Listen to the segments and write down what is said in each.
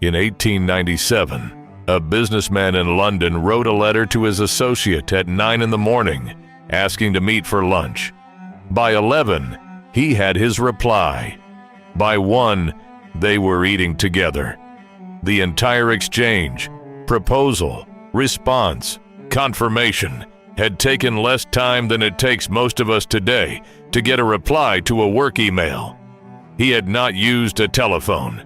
In 1897, a businessman in London wrote a letter to his associate at 9 in the morning, asking to meet for lunch. By 11, he had his reply. By 1, they were eating together. The entire exchange, proposal, response, confirmation had taken less time than it takes most of us today to get a reply to a work email. He had not used a telephone.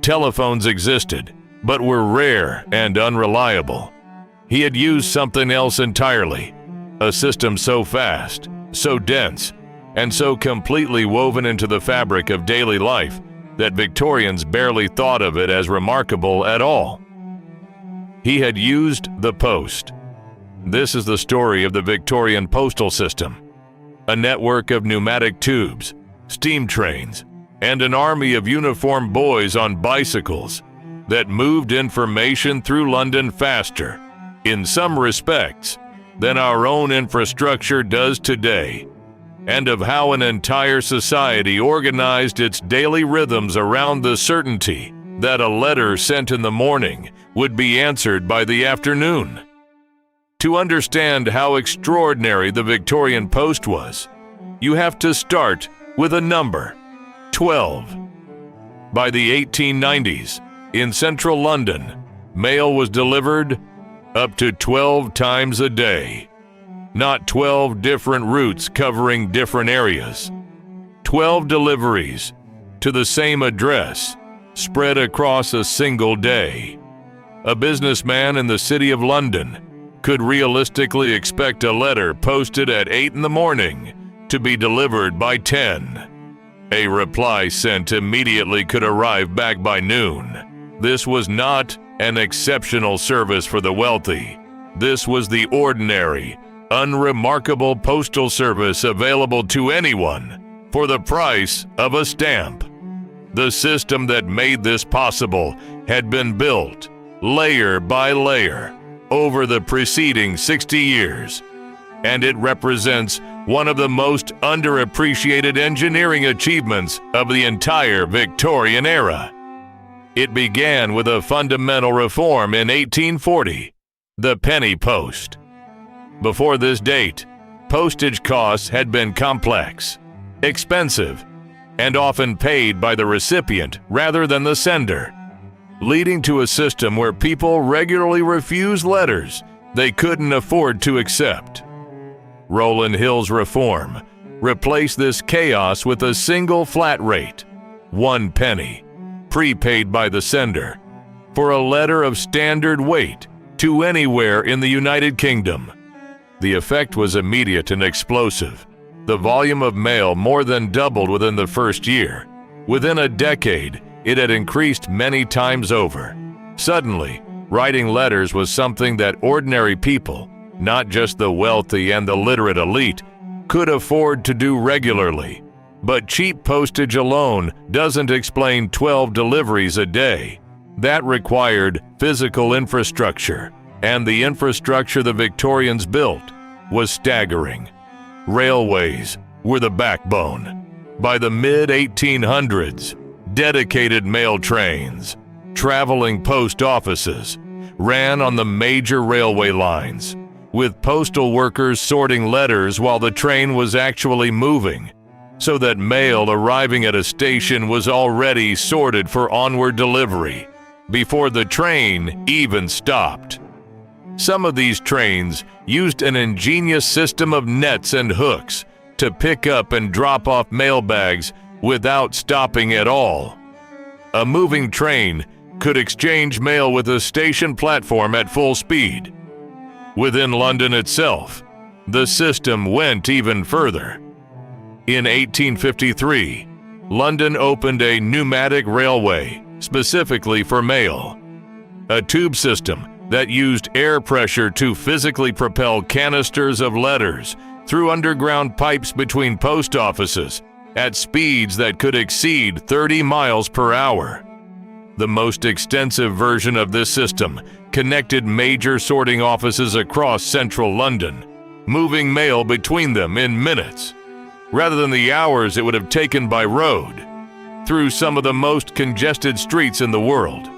Telephones existed, but were rare and unreliable. He had used something else entirely, a system so fast, so dense, and so completely woven into the fabric of daily life that Victorians barely thought of it as remarkable at all. He had used the post. This is the story of the Victorian postal system, a network of pneumatic tubes, steam trains, and an army of uniformed boys on bicycles that moved information through London faster, in some respects, than our own infrastructure does today, and of how an entire society organized its daily rhythms around the certainty that a letter sent in the morning would be answered by the afternoon. To understand how extraordinary the Victorian post was, you have to start with a number, 12. By the 1890s, in central London, mail was delivered up to 12 times a day. Not 12 different routes covering different areas. 12 deliveries to the same address, spread across a single day. A businessman in the city of London could realistically expect a letter posted at 8 in the morning to be delivered by 10. A reply sent immediately could arrive back by noon. This was not an exceptional service for the wealthy. This was the ordinary, unremarkable postal service available to anyone for the price of a stamp. The system that made this possible had been built, layer by layer, over the preceding 60 years, and it represents one of the most underappreciated engineering achievements of the entire Victorian era. It began with a fundamental reform in 1840, the penny post. Before this date, postage costs had been complex, expensive, and often paid by the recipient rather than the sender, leading to a system where people regularly refused letters they couldn't afford to accept. Rowland Hill's reform replaced this chaos with a single flat rate, 1 penny, prepaid by the sender, for a letter of standard weight to anywhere in the United Kingdom. The effect was immediate and explosive. The volume of mail more than doubled within the first year. Within a decade, it had increased many times over. Suddenly, writing letters was something that ordinary people, not just the wealthy and the literate elite, could afford to do regularly. But cheap postage alone doesn't explain 12 deliveries a day. That required physical infrastructure, and the infrastructure the Victorians built was staggering. Railways were the backbone. By the mid-1800s, dedicated mail trains, traveling post offices, ran on the major railway lines, with postal workers sorting letters while the train was actually moving, so that mail arriving at a station was already sorted for onward delivery before the train even stopped. Some of these trains used an ingenious system of nets and hooks to pick up and drop off mail bags without stopping at all. A moving train could exchange mail with a station platform at full speed. Within London itself, the system went even further. In 1853, London opened a pneumatic railway specifically for mail, a tube system that used air pressure to physically propel canisters of letters through underground pipes between post offices at speeds that could exceed 30 miles per hour. The most extensive version of this system connected major sorting offices across central London, moving mail between them in minutes, rather than the hours it would have taken by road, through some of the most congested streets in the world.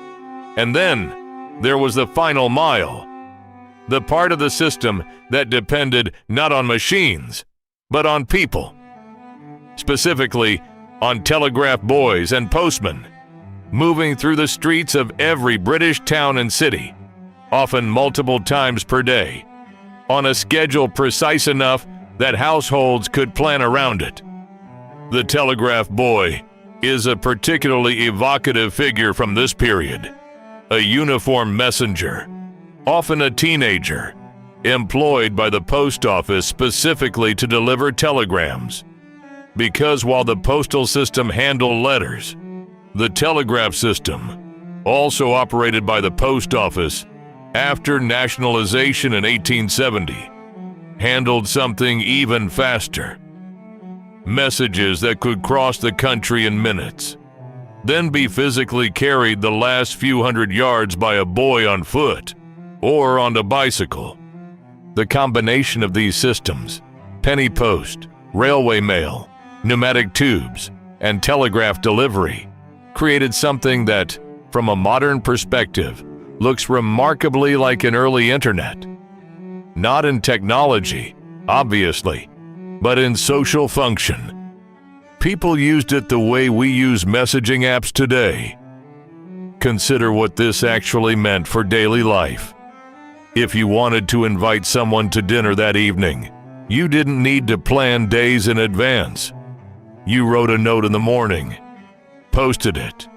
And then there was the final mile, the part of the system that depended not on machines, but on people. Specifically, on telegraph boys and postmen, moving through the streets of every British town and city, often multiple times per day, on a schedule precise enough that households could plan around it. The telegraph boy is a particularly evocative figure from this period, a uniformed messenger, often a teenager, employed by the post office specifically to deliver telegrams. Because while the postal system handled letters, the telegraph system, also operated by the post office after nationalization in 1870, handled something even faster. Messages that could cross the country in minutes, then be physically carried the last few hundred yards by a boy on foot or on a bicycle. The combination of these systems, penny post, railway mail, pneumatic tubes, and telegraph delivery, created something that, from a modern perspective, looks remarkably like an early internet. Not in technology, obviously, but in social function. People used it the way we use messaging apps today. Consider what this actually meant for daily life. If you wanted to invite someone to dinner that evening, you didn't need to plan days in advance. You wrote a note in the morning, posted it,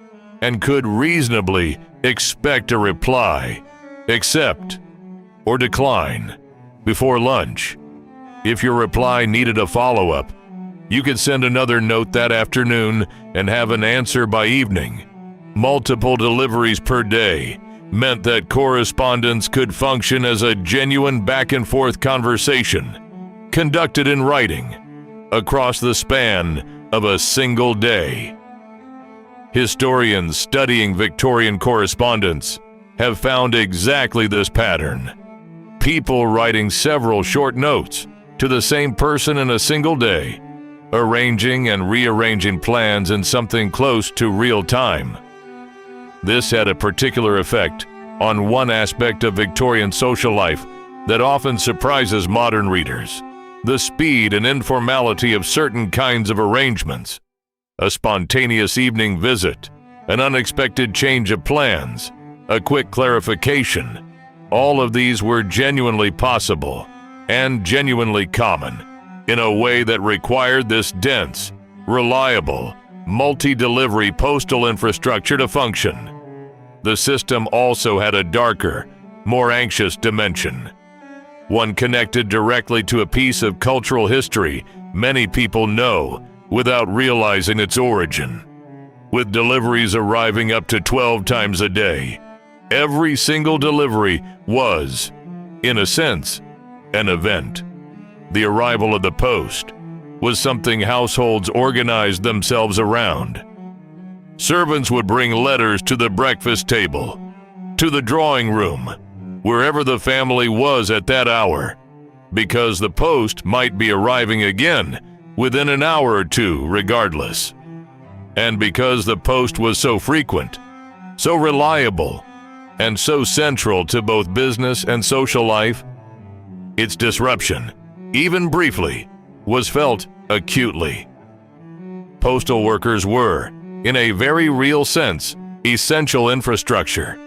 and could reasonably expect a reply, accept, or decline, before lunch. If your reply needed a follow-up, you could send another note that afternoon and have an answer by evening. Multiple deliveries per day meant that correspondence could function as a genuine back-and-forth conversation, conducted in writing, across the span of a single day. Historians studying Victorian correspondence have found exactly this pattern. People writing several short notes to the same person in a single day, arranging and rearranging plans in something close to real time. This had a particular effect on one aspect of Victorian social life that often surprises modern readers: the speed and informality of certain kinds of arrangements. A spontaneous evening visit, an unexpected change of plans, a quick clarification. All of these were genuinely possible and genuinely common in a way that required this dense, reliable, multi-delivery postal infrastructure to function. The system also had a darker, more anxious dimension, one connected directly to a piece of cultural history many people know without realizing its origin. With deliveries arriving up to 12 times a day, every single delivery was, in a sense, an event. The arrival of the post was something households organized themselves around. Servants would bring letters to the breakfast table, to the drawing room, wherever the family was at that hour, because the post might be arriving again within an hour or two regardless. And because the post was so frequent, so reliable, and so central to both business and social life, its disruption, even briefly, was felt acutely. Postal workers were, in a very real sense, essential infrastructure,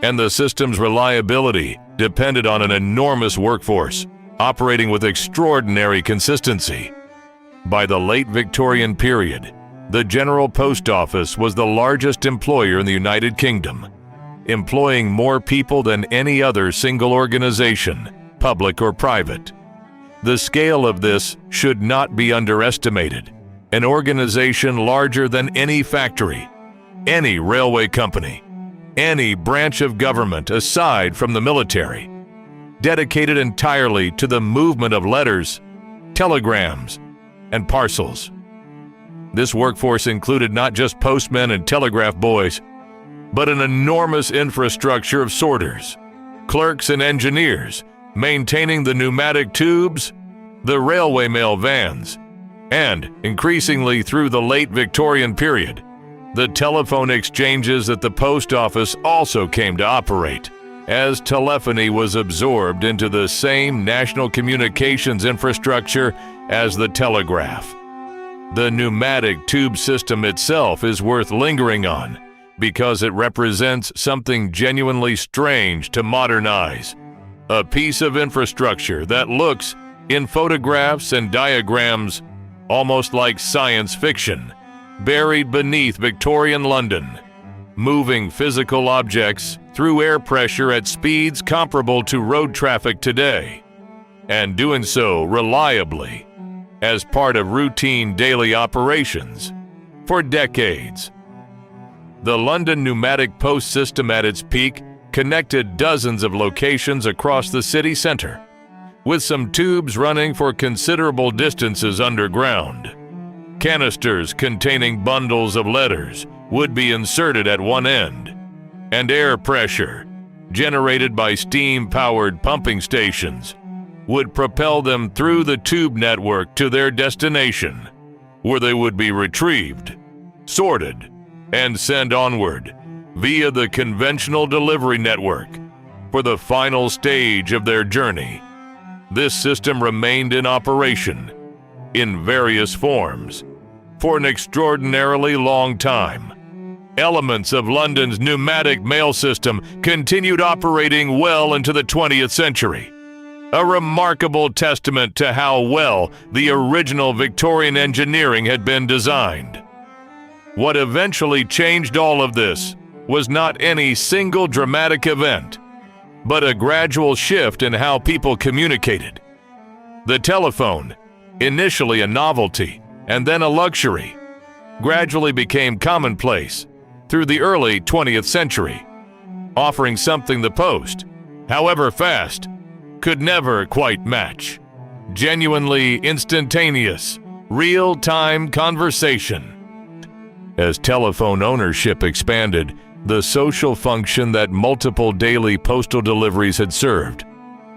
and the system's reliability depended on an enormous workforce operating with extraordinary consistency. By the late Victorian period, the General Post Office was the largest employer in the United Kingdom, employing more people than any other single organization, public or private. The scale of this should not be underestimated. An organization larger than any factory, any railway company, any branch of government aside from the military, dedicated entirely to the movement of letters, telegrams, and parcels. This workforce included not just postmen and telegraph boys, but an enormous infrastructure of sorters, clerks and engineers, maintaining the pneumatic tubes, the railway mail vans, and, increasingly through the late Victorian period, The telephone exchanges at the post office also came to operate, as telephony was absorbed into the same national communications infrastructure as the telegraph. The pneumatic tube system itself is worth lingering on because it represents something genuinely strange to modernize. A piece of infrastructure that looks, in photographs and diagrams, almost like science fiction, buried beneath Victorian London, moving physical objects through air pressure at speeds comparable to road traffic today, and doing so reliably as part of routine daily operations for decades. The London pneumatic post system at its peak connected dozens of locations across the city center, with some tubes running for considerable distances underground. Canisters containing bundles of letters would be inserted at one end, and air pressure, generated by steam-powered pumping stations, would propel them through the tube network to their destination, where they would be retrieved, sorted, and sent onward via the conventional delivery network for the final stage of their journey. This system remained in operation, in various forms, for an extraordinarily long time. Elements of London's pneumatic mail system continued operating well into the 20th century, a remarkable testament to how well the original Victorian engineering had been designed. What eventually changed all of this was not any single dramatic event, but a gradual shift in how people communicated. The telephone, initially a novelty and then a luxury, gradually became commonplace through the early 20th century, offering something the post, however fast, could never quite match: genuinely instantaneous, real-time conversation. As telephone ownership expanded, the social function that multiple daily postal deliveries had served,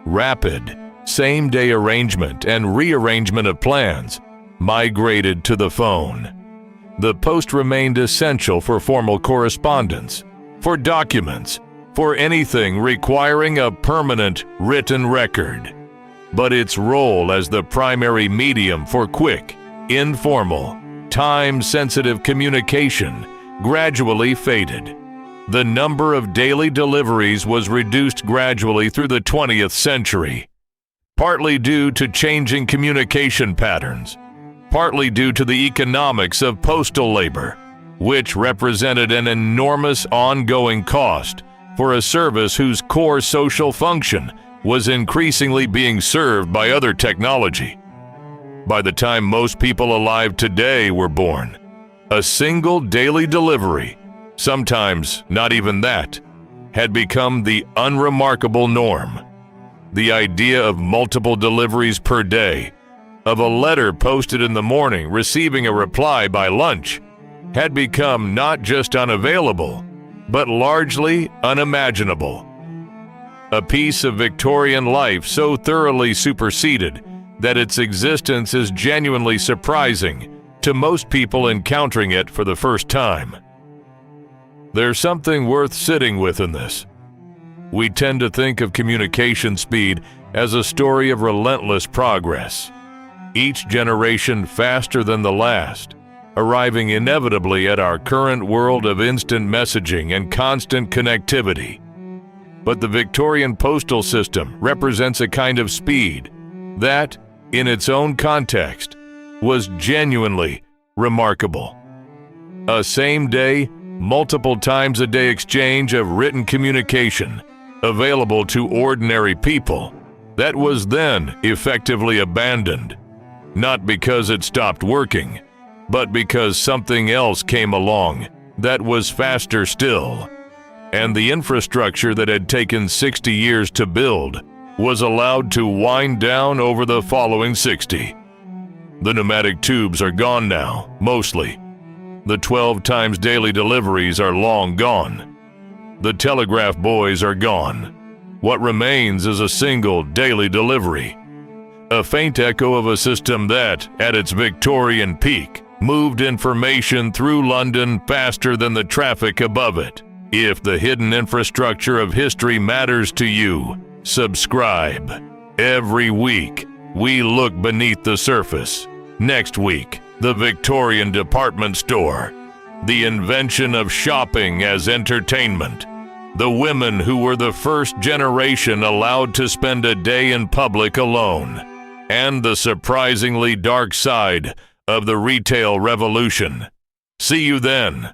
rapid, same-day arrangement and rearrangement of plans, migrated to the phone. The post remained essential for formal correspondence, for documents, for anything requiring a permanent written record. But its role as the primary medium for quick, informal, time-sensitive communication gradually faded. The number of daily deliveries was reduced gradually through the 20th century, partly due to changing communication patterns, partly due to the economics of postal labor, which represented an enormous ongoing cost for a service whose core social function was increasingly being served by other technology. By the time most people alive today were born, a single daily delivery, sometimes not even that, had become the unremarkable norm. The idea of multiple deliveries per day, of a letter posted in the morning receiving a reply by lunch, had become not just unavailable, but largely unimaginable. A piece of Victorian life so thoroughly superseded that its existence is genuinely surprising to most people encountering it for the first time. There's something worth sitting with in this. We tend to think of communication speed as a story of relentless progress, each generation faster than the last, arriving inevitably at our current world of instant messaging and constant connectivity. But the Victorian postal system represents a kind of speed that, in its own context, was genuinely remarkable. A same-day, multiple times a day exchange of written communication available to ordinary people that was then effectively abandoned, not because it stopped working, but because something else came along that was faster still, and the infrastructure that had taken 60 years to build was allowed to wind down over the following 60. The pneumatic tubes are gone now, mostly. The 12 times daily deliveries are long gone. The telegraph boys are gone. What remains is a single daily delivery, a faint echo of a system that, at its Victorian peak, moved information through London faster than the traffic above it. If the hidden infrastructure of history matters to you, subscribe. Every week, we look beneath the surface. Next week, the Victorian department store. The invention of shopping as entertainment. The women who were the first generation allowed to spend a day in public alone. And the surprisingly dark side of the retail revolution. See you then.